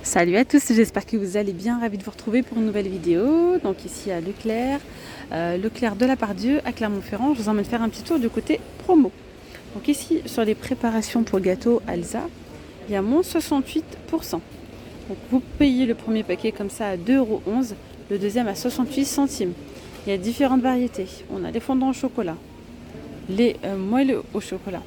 Salut à tous, j'espère que vous allez bien, ravi de vous retrouver pour une nouvelle vidéo. Donc ici à Leclerc, Leclerc de la Pardieu à Clermont-Ferrand. Je vous emmène faire un petit tour du côté promo. Donc ici sur les préparations pour gâteau Alsa, il y a moins 68%. Donc vous payez le premier paquet comme ça à 2,11 €, le deuxième à 68 centimes. Il y a différentes variétés. On a les fondants au chocolat, les moelleux au chocolat.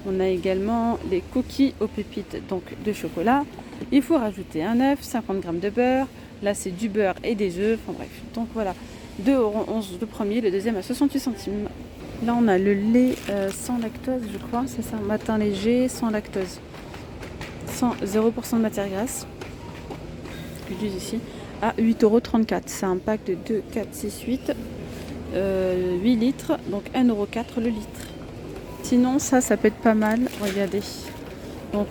On a également les cookies aux pépites donc de chocolat. Il faut rajouter un œuf, 50 g de beurre. Là, c'est du beurre et des œufs. Enfin bref, donc voilà. 2,11 € le premier, le deuxième à 68 centimes. Là, on a le lait sans lactose, je crois. C'est ça, matin léger, sans lactose. 0% de matière grasse. Que je dis ici. À 8,34 €. C'est un pack de 2, 4, 6, 8. 8 litres. Donc 1,04 € le litre. Sinon, ça peut être pas mal. Regardez. Donc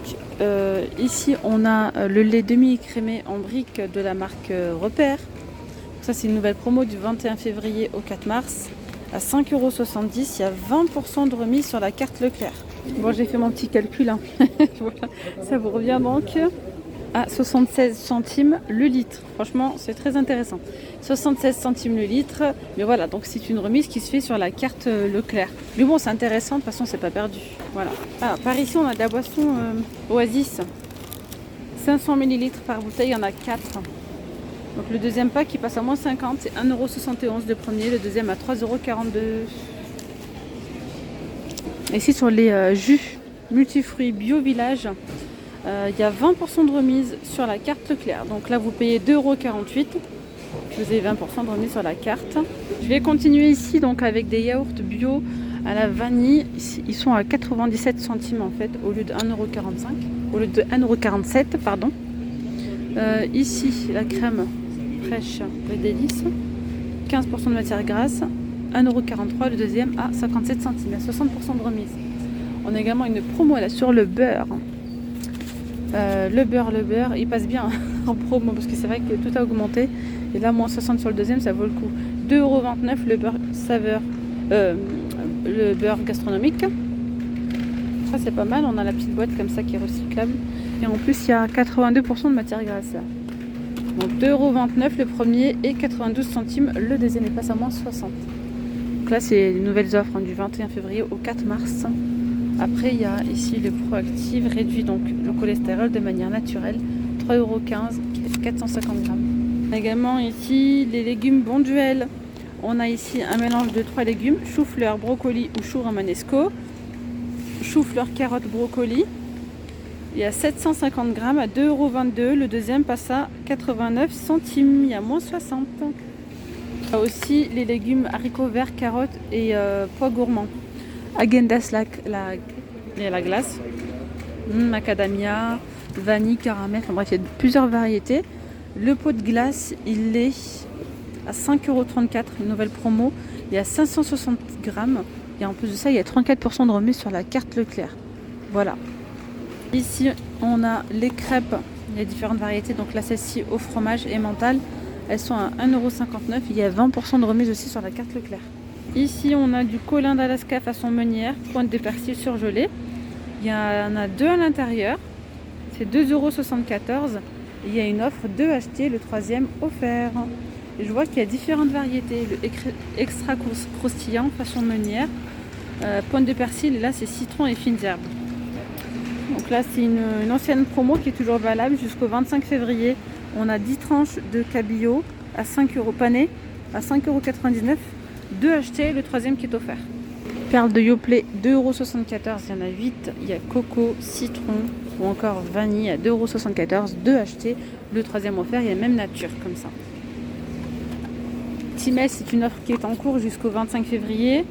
ici, on a le lait demi-écrémé en brique de la marque Repère. Ça, c'est une nouvelle promo du 21 février au 4 mars. À 5,70 €, il y a 20% de remise sur la carte Leclerc. Bon, j'ai fait mon petit calcul. Hein. Voilà. Ça vous revient donc à 76 centimes le litre. Franchement, c'est très intéressant. 76 centimes le litre. Mais voilà, donc c'est une remise qui se fait sur la carte Leclerc. Mais bon, c'est intéressant, de toute façon, c'est pas perdu. Voilà. Alors, par ici, on a de la boisson Oasis. 500 ml par bouteille, il y en a 4. Donc le deuxième pack qui passe à moins 50, c'est 1,71 € le premier, le deuxième à 3,42 €. Ici, sur les jus multifruits Bio Village, il y a 20% de remise sur la carte Leclerc. Donc là, vous payez 2,48 €. Vous avez 20% de remise sur la carte. Je vais continuer ici donc avec des yaourts bio à la vanille. Ils sont à 97 centimes en fait, au lieu de 1,45 €, au lieu de 1,47 €, pardon. Ici, la crème fraîche de délices, 15% de matière grasse, 1,43 €, le deuxième à 57 centimes, à 60% de remise. On a également une promo là sur le beurre. Le beurre, il passe bien en promo parce que c'est vrai que tout a augmenté. Et là, moins 60 sur le deuxième, ça vaut le coup. 2,29 € le beurre saveur, le beurre gastronomique. Ça, c'est pas mal. On a la petite boîte comme ça qui est recyclable. Et en plus, il y a 82% de matière grasse. Donc 2,29 € le premier et 92 centimes le deuxième. Et passe à moins 60. Donc là, c'est les nouvelles offres du 21 février au 4 mars. Après, il y a ici le Proactive, réduit donc le cholestérol de manière naturelle, 3,15 €, 450 g. On a également ici les légumes Bonduelle. On a ici un mélange de 3 légumes, chou-fleur, brocoli ou chou romanesco. Chou-fleur, carotte, brocoli. Il y a 750 g à 2,22 €. Le deuxième passe à 89 centimes, il y a moins 60. Il y a aussi les légumes haricots verts, carottes et pois gourmands. Agendas la glace, macadamia, vanille, caramel, enfin bref, il y a plusieurs variétés. Le pot de glace, il est à 5,34 €, une nouvelle promo. Il y a 560 g et en plus de ça, il y a 34% de remise sur la carte Leclerc. Voilà. Ici, on a les crêpes, il y a différentes variétés. Donc là, celle-ci au fromage et mental, elles sont à 1,59 €. Il y a 20% de remise aussi sur la carte Leclerc. Ici, on a du colin d'Alaska façon meunière, pointe de persil surgelée. Il y en a 2 à l'intérieur. C'est 2,74 €. Il y a une offre 2 achetés, le troisième offert. Et je vois qu'il y a différentes variétés. Le extra croustillant façon meunière, pointe de persil. Et là, c'est citron et fines herbes. Donc là, c'est une ancienne promo qui est toujours valable jusqu'au 25 février. On a 10 tranches de cabillaud à 5 € pané, à 5,99 €. 2 achetés, le troisième qui est offert. Perles de Yoplait, 2,74 €. Il y en a 8. Il y a coco, citron ou encore vanille à 2,74 €. 2 achetés, le troisième offert. Il y a même nature comme ça. Timès, c'est une offre qui est en cours jusqu'au 25 février.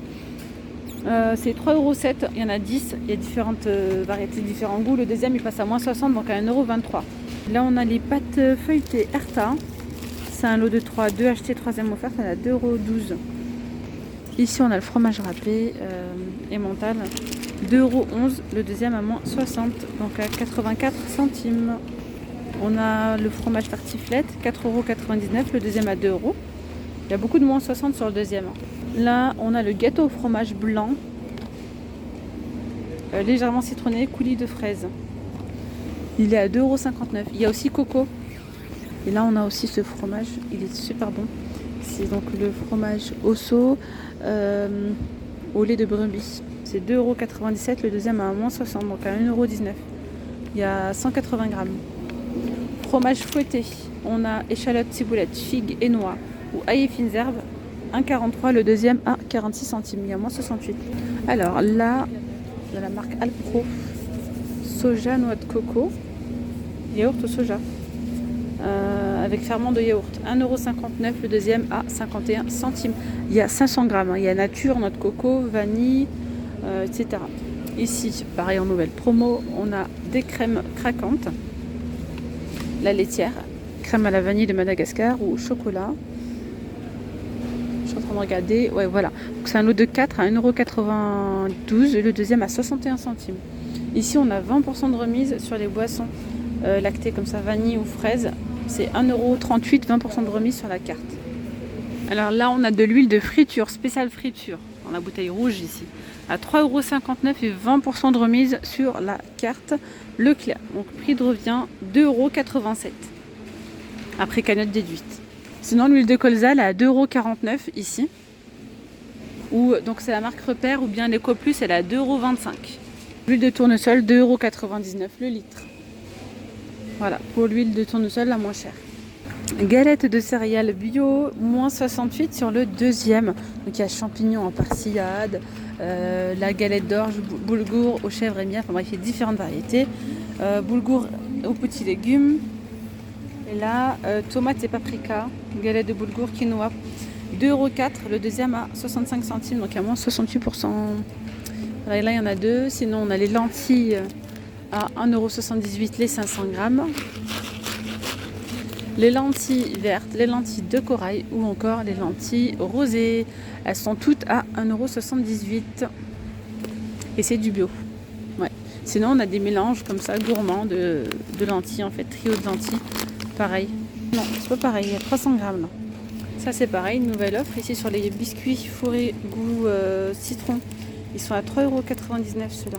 C'est 3,07 €. Il y en a 10. Il y a différentes variétés, différents goûts. Le deuxième, il passe à moins 60, donc à 1,23 €. Là, on a les pâtes feuilletées Erta. C'est un lot de 3. 2 achetés, troisième offert. Ça à 2,12 €. Ici, on a le fromage râpé et mental, 2,11 €, le deuxième à moins 60, donc à 84 centimes. On a le fromage tartiflette, 4,99 €, le deuxième à 2 €. Il y a beaucoup de moins 60 sur le deuxième. Là, on a le gâteau au fromage blanc, légèrement citronné, coulis de fraises. Il est à 2,59 €. Il y a aussi Coco. Et là, on a aussi ce fromage. Il est super bon. C'est donc le fromage Osso au lait de brebis. C'est 2,97 €. Le deuxième à moins 60, donc à 1,19 €. Il y a 180 grammes. Fromage fouetté. On a échalote, ciboulette, figue et noix ou ail et fines herbes. 1,43 €. Le deuxième à 46 centimes. Il y a moins 68. Alors là, de la marque Alpro. Soja, noix de coco. Yaourt au soja. Avec ferment de yaourt. 1,59 €. Le deuxième à 51 centimes. Il y a 500 grammes. Il y a nature, noix de coco, vanille, etc. Ici, pareil en nouvelle promo, on a des crèmes craquantes. La laitière, crème à la vanille de Madagascar ou au chocolat. Je suis en train de regarder. Ouais, voilà. C'est un lot de 4 à 1,92 € et le deuxième à 61 centimes. Ici, on a 20% de remise sur les boissons lactées comme ça, vanille ou fraise. C'est 1,38 €, 20% de remise sur la carte. Alors là, on a de l'huile de friture, spéciale friture, dans la bouteille rouge ici, à 3,59 € et 20% de remise sur la carte Leclerc. Donc prix de revient 2,87 €, après cagnotte déduite. Sinon, l'huile de colza, elle est à 2,49 € ici. Ou, donc c'est la marque Repère, ou bien l'Eco Plus, elle est à 2,25 €. L'huile de tournesol, 2,99 € le litre. Voilà, pour l'huile de tournesol la moins chère. Galette de céréales bio, moins 68 sur le deuxième. Donc il y a champignons en persillade, la galette d'orge, boulgour aux chèvres et miel. Enfin bref, il y a différentes variétés. Boulgour aux petits légumes. Et là, tomates et paprika, galette de boulgour, quinoa, 2,04 €. Le deuxième à 65 centimes, donc à moins 68%. Et là, il y en a deux. Sinon, on a les lentilles à 1,78 € les 500 grammes. Les lentilles vertes, les lentilles de corail ou encore les lentilles rosées. Elles sont toutes à 1,78 €. Et c'est du bio. Ouais. Sinon, on a des mélanges comme ça, gourmands de lentilles, en fait, trio de lentilles. Pareil. Non, c'est pas pareil, il y a 300 grammes là. Ça, c'est pareil, une nouvelle offre ici sur les biscuits fourrés goût citron. Ils sont à 3,99 € ceux-là.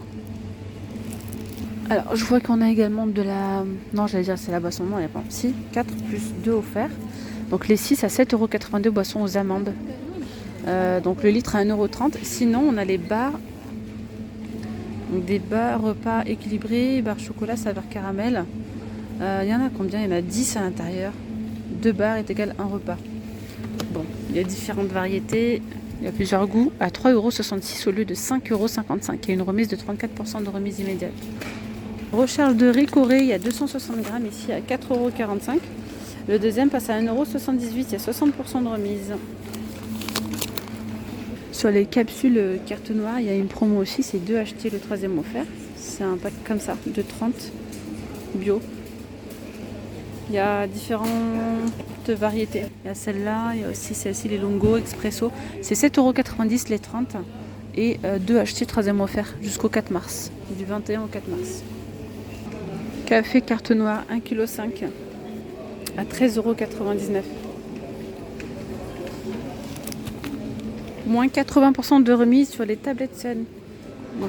Alors, je vois qu'on a également de la... Non, j'allais dire c'est la boisson, non, il n'y a pas. Si, 4 plus 2 offerts. Donc les 6 à 7,82 € boissons aux amandes. Donc le litre à 1,30 €. Sinon, on a les bars. Donc des bars repas équilibrés, bars chocolat, saveur caramel. Il y en a combien? Il y en a 10 à l'intérieur. 2 bars est égal à 1 repas. Bon, il y a différentes variétés. Il y a plusieurs goûts. À 3,66 € au lieu de 5,55 €. Il y a une remise de 34% de remise immédiate. Recharge de riz Corée, il y a 260 grammes ici à 4,45 €. Le deuxième passe à 1,78 €, il y a 60% de remise. Sur les capsules carte noire, il y a une promo aussi, c'est 2 achetés, le troisième offert. C'est un pack comme ça, de 30 bio. Il y a différentes variétés. Il y a celle-là, il y a aussi celle-ci, les Longo Expresso. C'est 7,90 € les 30 et 2 achetés, troisième offert jusqu'au 4 mars. Du 21 au 4 mars. Café carte noire 1,5 kg à 13,99 €. Moins 80% de remise sur les tablettes Sun. Bon.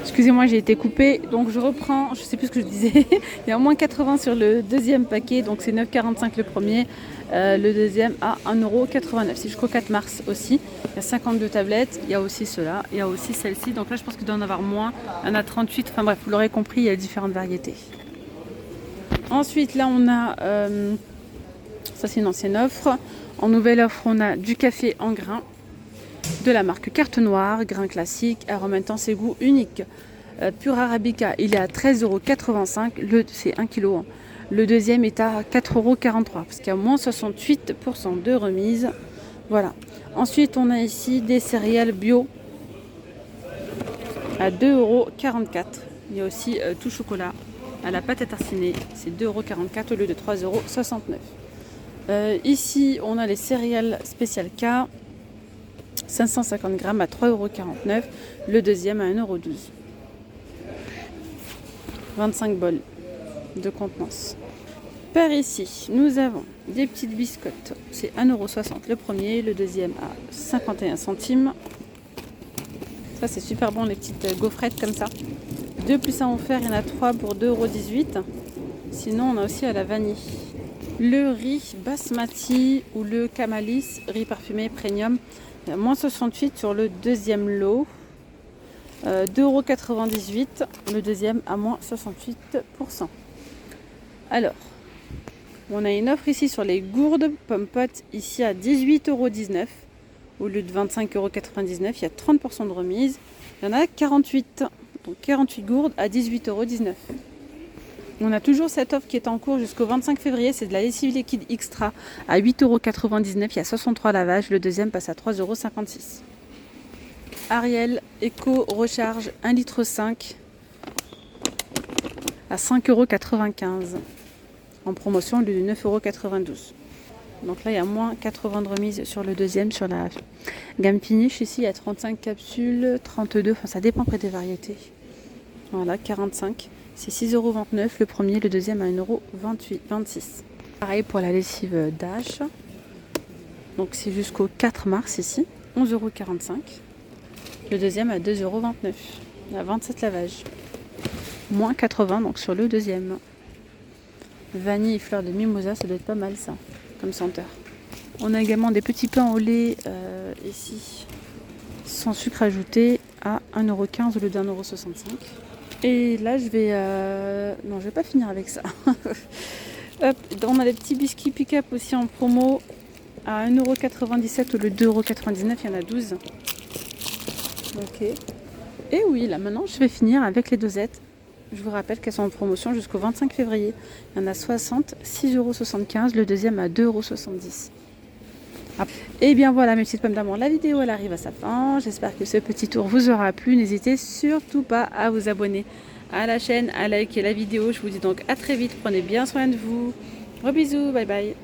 Excusez-moi, j'ai été coupée, donc je reprends, je sais plus ce que je disais. Il y a moins 80 sur le deuxième paquet, donc c'est 9,45 € le premier, le deuxième à 1,89 €. C'est jusqu'au 4 mars aussi. Il y a 52 tablettes, il y a aussi cela, il y a aussi celle-ci. Donc là, je pense qu'il doit en avoir moins. Il y en a 38, enfin bref, vous l'aurez compris, il y a différentes variétés. Ensuite, là, on a, ça c'est une ancienne offre. En nouvelle offre, on a du café en grains de la marque Carte Noire, grain classique, arôme intense et goût unique. Pur Arabica, il est à 13,85 €, c'est 1 kg. Hein. Le deuxième est à 4,43 € parce qu'il y a moins 68% de remise. Voilà. Ensuite, on a ici des céréales bio à 2,44 €. Il y a aussi tout chocolat à la pâte à tartiner, c'est 2,44 € au lieu de 3,69 €. Ici, on a les céréales spéciales K. 550 grammes à 3,49 €, le deuxième à 1,12 €. 25 bols de contenance. Par ici, nous avons des petites biscottes. C'est 1,60 € le premier, le deuxième à 51 centimes. Ça, c'est super bon, les petites gaufrettes comme ça. 2 plus 1 offert, il y en a 3 pour 2,18 €. Sinon, on a aussi à la vanille. Le riz basmati ou le kamalis, riz parfumé premium, il y a moins 68 sur le deuxième lot. 2,98 €, le deuxième à moins 68%. Alors, on a une offre ici sur les gourdes pommes potes, ici à 18,19 € au lieu de 25,99 €. Il y a 30% de remise. Il y en a 48, donc 48 gourdes à 18,19 €. On a toujours cette offre qui est en cours jusqu'au 25 février, c'est de la lessive liquide extra à 8,99 €. Il y a 63 lavages, le deuxième passe à 3,56 €. Ariel Eco Recharge 1,5 litre à 5,95 € en promotion au lieu de 9,92 €. Donc là il y a moins 80 de remise sur le deuxième. Sur la gamme finish ici il y a 35 capsules, 32, enfin ça dépend près des variétés. Voilà, 45, c'est 6,29 € le premier, le deuxième à 1,26 €. Pareil pour la lessive Dash, donc c'est jusqu'au 4 mars ici, 11,45 €. Le deuxième à 2,29 €. Il y a 27 lavages. Moins 80 donc sur le deuxième. Vanille et fleur de mimosa, ça doit être pas mal ça, comme senteur. On a également des petits pains au lait ici, sans sucre ajouté, à 1,15 € au lieu de 1,65 €. Et là je vais... Non, je vais pas finir avec ça. Hop, on a les petits biscuits pick-up aussi en promo à 1,97 € au lieu de 2,99 €. Il y en a 12. Ok. Et oui, là maintenant je vais finir avec les dosettes. Je vous rappelle qu'elles sont en promotion jusqu'au 25 février. Il y en a 60, 6,75 €, le deuxième à 2,70 €. Et bien voilà mes petites pommes d'amour, la vidéo elle arrive à sa fin. J'espère que ce petit tour vous aura plu. N'hésitez surtout pas à vous abonner à la chaîne, à liker la vidéo. Je vous dis donc à très vite, prenez bien soin de vous. Gros bisous, bye bye.